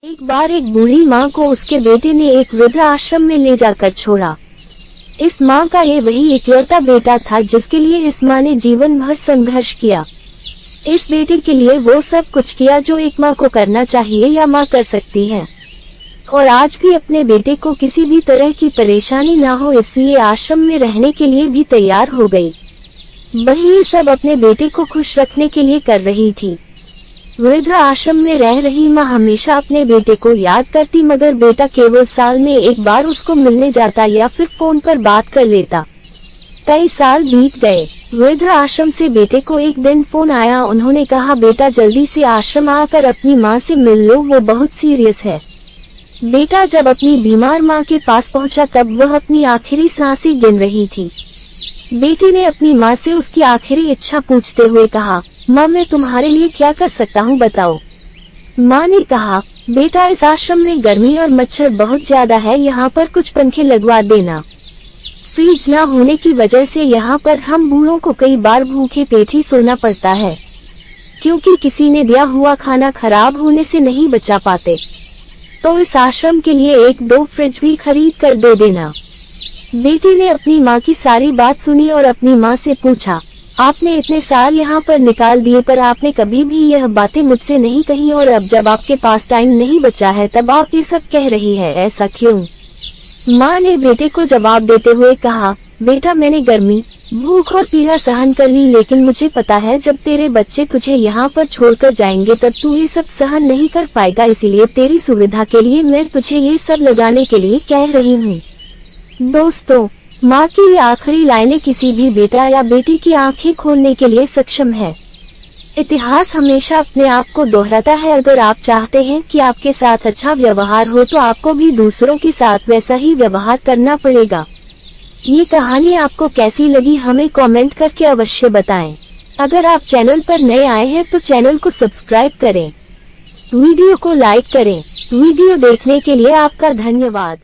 एक बार एक बूढ़ी माँ को उसके बेटे ने एक वृद्ध आश्रम में ले जाकर छोड़ा। इस माँ का ये वही इकलौता बेटा था जिसके लिए इस माँ ने जीवन भर संघर्ष किया। इस बेटे के लिए वो सब कुछ किया जो एक माँ को करना चाहिए या माँ कर सकती है, और आज भी अपने बेटे को किसी भी तरह की परेशानी ना हो इसलिए आश्रम में रहने के लिए भी तैयार हो गई। वही ये सब अपने बेटे को खुश रखने के लिए कर रही थी। वृद्ध आश्रम में रह रही माँ हमेशा अपने बेटे को याद करती, मगर बेटा केवल साल में एक बार उसको मिलने जाता या फिर फोन पर बात कर लेता। कई साल बीत गए। वृद्ध आश्रम से बेटे को एक दिन फोन आया। उन्होंने कहा, बेटा जल्दी से आश्रम आकर अपनी माँ से मिल लो, वो बहुत सीरियस है। बेटा जब अपनी बीमार माँ के पास पहुँचा तब वह अपनी आखिरी सांसें गिन रही थी। बेटे ने अपनी माँ से उसकी आखिरी इच्छा पूछते हुए कहा, माँ मैं तुम्हारे लिए क्या कर सकता हूँ बताओ। माँ ने कहा, बेटा इस आश्रम में गर्मी और मच्छर बहुत ज्यादा है, यहाँ पर कुछ पंखे लगवा देना। फ्रिज न होने की वजह से यहाँ पर हम बूढ़ों को कई बार भूखे पेट ही सोना पड़ता है, क्योंकि किसी ने दिया हुआ खाना खराब होने से नहीं बचा पाते। तो इस आश्रम के लिए 1-2 फ्रिज भी खरीद कर दे देना। बेटे ने अपनी माँ की सारी बात सुनी और अपनी माँ से पूछा, आपने इतने साल यहाँ पर निकाल दिए पर आपने कभी भी यह बातें मुझसे नहीं कही, और अब जब आपके पास टाइम नहीं बचा है तब आप ये सब कह रही है, ऐसा क्यों? माँ ने बेटे को जवाब देते हुए कहा, बेटा मैंने गर्मी, भूख और पीड़ा सहन कर ली, लेकिन मुझे पता है जब तेरे बच्चे तुझे यहाँ पर छोड़कर जाएंगे तब तू ये सब सहन नहीं कर पाएगा, इसीलिए तेरी सुविधा के लिए मैं तुझे ये सब लगाने के लिए कह रही हूँ। दोस्तों, माँ की ये आखिरी लाइनें किसी भी बेटा या बेटी की आंखें खोलने के लिए सक्षम है। इतिहास हमेशा अपने आप को दोहराता है। अगर आप चाहते हैं कि आपके साथ अच्छा व्यवहार हो तो आपको भी दूसरों के साथ वैसा ही व्यवहार करना पड़ेगा। ये कहानी आपको कैसी लगी हमें कमेंट करके अवश्य बताएं। अगर आप चैनल पर नए आए हैं तो चैनल को सब्सक्राइब करें, वीडियो को लाइक करें। वीडियो देखने के लिए आपका धन्यवाद।